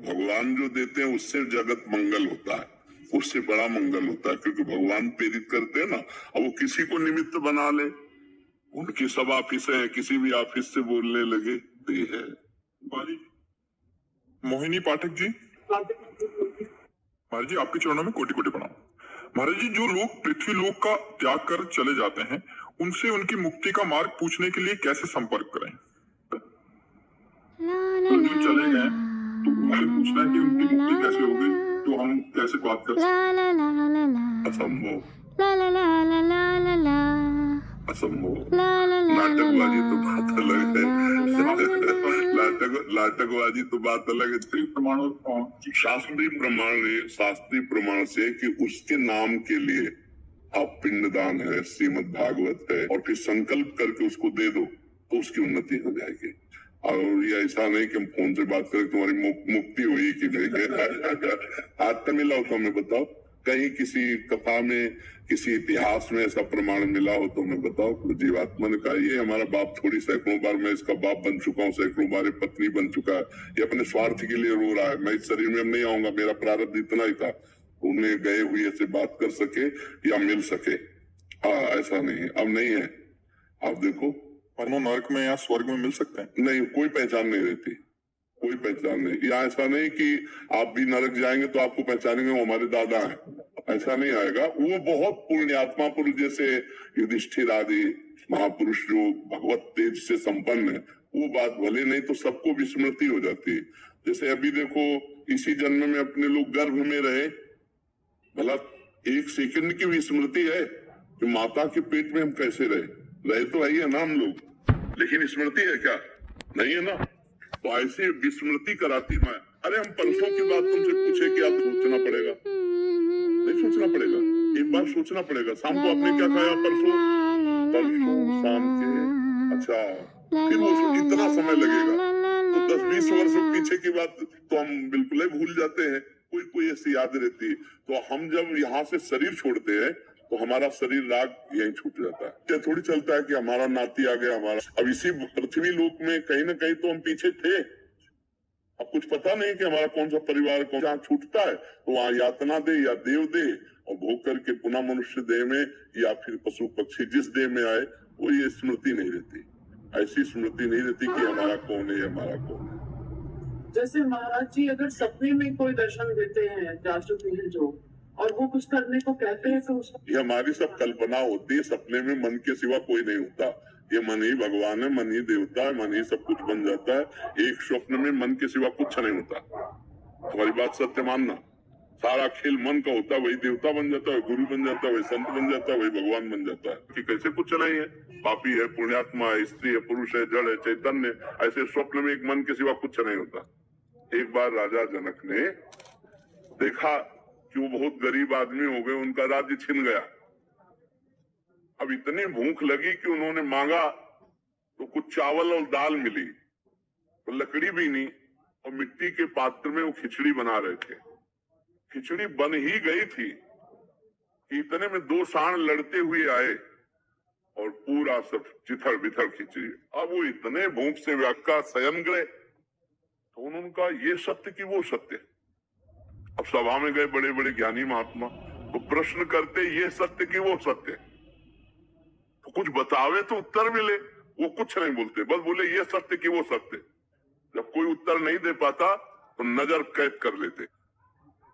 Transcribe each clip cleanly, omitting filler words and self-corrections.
भगवान जो देते हैं उससे जगत मंगल होता है, उससे बड़ा मंगल होता है, क्योंकि भगवान प्रेरित करते हैं ना। अब वो किसी को निमित्त बना ले, उनकी सब ऑफिस है, किसी भी ऑफिस से बोलने लगे तो ये है। मोहिनी पाठक जी, महाराज जी आपके चरणों में कोटि कोटि प्रणाम। महाराज जी, जो लोग पृथ्वी लोक का त्याग कर चले जाते हैं, उनसे उनकी मुक्ति का मार्ग पूछने के लिए कैसे संपर्क करें? तो जो चले गए तो उनसे पूछना है कि उनकी मुक्ति कैसे होगी, तो हम कैसे बात कर सकते हैं? असंभव, असंभव। नाटकबाजी तो बात अलग है, नाटकबाजी तो बात अलग है। प्रमाणों शास्त्रीय प्रमाण से कि उसके नाम के लिए आप पिंडदान है, श्रीमद् भागवत है, और फिर संकल्प करके उसको दे दो तो उसकी उन्नति हो जाएगी। और ये ऐसा नहीं कि हम फोन से बात करें तुम्हारी मुक्ति हुई कि नहीं। हाथ तो मिला हो तो हमें बताओ, कहीं किसी कथा में, किसी इतिहास में ऐसा प्रमाण मिला हो तो हमें बताओ। तो जीवात्मा ने कहा ये हमारा बाप थोड़ी, सैकड़ों बार मैं इसका बाप बन चुका हूँ, सैकड़ों बार पत्नी बन चुका है, ये अपने स्वार्थ के लिए रो रहा है, मैं इस शरीर में अब नहीं आऊंगा, मेरा प्रारब्ध इतना ही था। उन्हें गए हुए से बात कर सके या मिल सके, ऐसा नहीं, अब नहीं है। आप देखो परमो नरक में या स्वर्ग में मिल सकते हैं, नहीं, कोई पहचान नहीं रहती, कोई पहचान नहीं। या ऐसा नहीं कि आप भी नरक जाएंगे तो आपको पहचानेंगे वो हमारे दादा हैं, ऐसा नहीं आएगा। वो बहुत पुण्यात्मा पुरुष जैसे युधिष्ठिर आदि महापुरुष जो भगवत तेज से संपन्न है, वो बात भले नहीं तो सबको विस्मृति हो जाती है। जैसे अभी देखो, इसी जन्म में अपने लोग गर्भ में रहे, भला एक सेकंड की विस्मृति है कि माता के पेट में हम कैसे रहे तो है ना हम लोग, लेकिन स्मृति है क्या? नहीं है ना। तो ऐसे विस्मृति कराती मैं। अरे हम परसों की बात तुमसे पूछे कि आप सोचना पड़ेगा, नहीं सोचना पड़ेगा, एक बार सोचना पड़ेगा। शाम को आपने क्या खाया? परसों शाम के, अच्छा, फिर वो इतना समय लगेगा तो 10-20 वर्ष पीछे की बात तो हम बिल्कुल ही भूल जाते हैं, कोई कोई ऐसी याद रहती है। तो हम जब यहाँ से शरीर छोड़ते हैं तो हमारा शरीर राग यहीं छूट जाता है। क्या थोड़ी चलता है कि हमारा नाती आ गया हमारा। अब इसी पृथ्वी लोक में कहीं ना कहीं तो हम पीछे थे, अब कुछ पता नहीं कि हमारा कौन सा परिवार कौन जहाँ छूटता है तो वहाँ यातना दे या देव दे, और भोग करके पुनः मनुष्य देह में या फिर पशु पक्षी जिस देह में आए, वो ये स्मृति नहीं रहती, ऐसी स्मृति नहीं रहती कि हमारा कौन है, हमारा कौन है। जैसे महाराज जी अगर सपने में कोई दर्शन देते हैं जासूसी हैं जो, और वो कुछ करने को कहते हैं तो ये हमारी सब कल्पना होती है। सपने में मन के सिवा कोई नहीं होता, ये मन ही भगवान है, मन ही देवता है, मन ही सब कुछ बन जाता है। एक स्वप्न में मन के सिवा कुछ नहीं होता। हमारी बात सत्य मानना, सारा खेल मन का होता है, वही देवता बन जाता है, गुरु बन जाता है, वही संत बन जाता है, वही भगवान बन जाता है। कि कैसे कुछ नहीं है, पापी है, पुण्यात्मा है, स्त्री है, पुरुष है, जड़ है, चैतन्य, ऐसे स्वप्न में एक मन के सिवा कुछ नहीं होता। एक बार राजा जनक ने देखा कि वो बहुत गरीब आदमी हो गए, उनका राज्य छिन गया। अब इतनी भूख लगी कि उन्होंने मांगा तो कुछ चावल और दाल मिली, तो लकड़ी भी नहीं, और मिट्टी के पात्र में वो खिचड़ी बना रहे थे। खिचड़ी बन ही गई थी कि इतने में 2 सांड लड़ते हुए आए और पूरा सब चिथड़ बिथड़ खिचड़ी। अब वो इतने भूख से व्याक्का शयन गए, तो उन्होंने कहा ये सत्य कि वो सत्य। अब सभा में गए बड़े बड़े ज्ञानी महात्मा, तो प्रश्न करते ये सत्य कि वो सत्य, तो कुछ बतावे तो उत्तर मिले। वो कुछ नहीं बोलते, बस बोले ये सत्य कि वो सत्य। जब कोई उत्तर नहीं दे पाता तो नजर कैद कर लेते।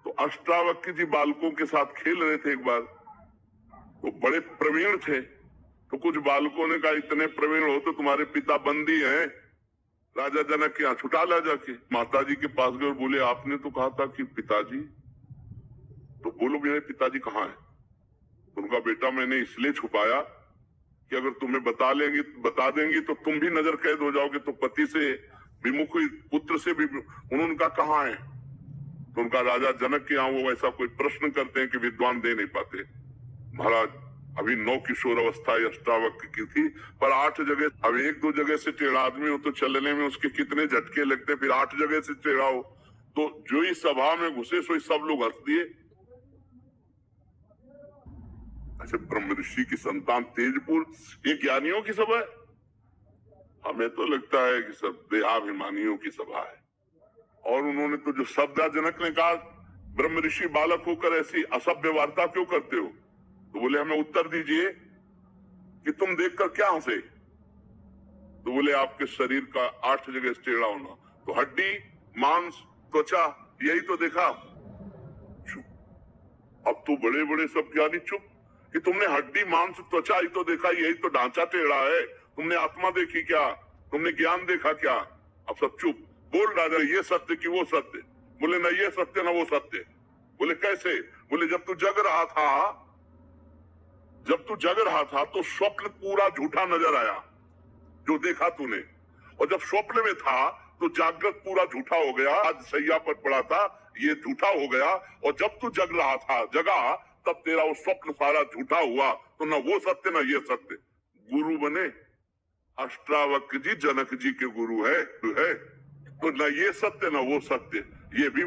तो अष्टावक्र जी बालकों के साथ खेल रहे थे एक बार, तो बड़े प्रवीण थे, तो कुछ बालकों ने कहा इतने प्रवीण हो तो तुम्हारे पिता बंदी हैं, राजा जनक के यहाँ छुटा ला जाके। माता जी के पास गए और बोले आपने तो कहा था कि पिताजी, तो बोलो मेरे पिताजी कहाँ है? तो उनका बेटा मैंने इसलिए छुपाया कि अगर तुम्हें बता देंगी तो तुम भी नजर कैद हो जाओगे, तो पति से विमुख पुत्र से भी। उन्होंने कहा कहाँ है? तो उनका राजा जनक के यहाँ वो ऐसा कोई प्रश्न करते हैं कि विद्वान दे नहीं पाते। महाराज अभी 9 किशोर अवस्था अष्टावक्र की थी, पर 8 जगह, अब 1-2 जगह से टेढ़ा आदमी हो तो चलने में उसके कितने झटके लगते, फिर 8 जगह से टेढ़ा हो तो जो ही सभा में घुसे सो सब लोग हंस दिए। अच्छा, ब्रह्म ऋषि की संतान तेजपुर, ये ज्ञानियों की सभा है? हमें तो लगता है कि सब देहाभिमानियों की सभा है। और उन्होंने तो जो शब्दाजनक ने कहा, ब्रह्म ऋषि बालक होकर ऐसी असभ्य वार्ता क्यों करते हो? तो बोले हमें उत्तर दीजिए कि तुम देखकर क्या हंसे? तो बोले आपके शरीर का 8 जगह टेढ़ा होना। तो हड्डी, मांस, त्वचा, यही तो देखा। चुप। अब तो बड़े बड़े सब ज्ञानी चुप कि तुमने हड्डी, मांस, त्वचा ही तो देखा, यही तो ढांचा टेढ़ा है। तुमने आत्मा देखी क्या? तुमने ज्ञान देखा क्या? अब सब चुप। बोल राजा, ये सत्य कि वो सत्य? बोले ना ये सत्य ना वो सत्य। बोले कैसे? बोले जब तू जग रहा था तो स्वप्न पूरा झूठा नजर आया जो देखा तूने, और जब स्वप्न में था तो जागृत पूरा झूठा हो गया। आज सैया पर पड़ा था, ये झूठा हो गया, और जब तू जग रहा था, जगा, तब तेरा वो स्वप्न सारा झूठा हुआ। तो ना वो सत्य ना ये सत्य। गुरु बने अष्टावक्र जी जनक जी के गुरु है तो ना ये सत्य ना वो सत्य। ये भी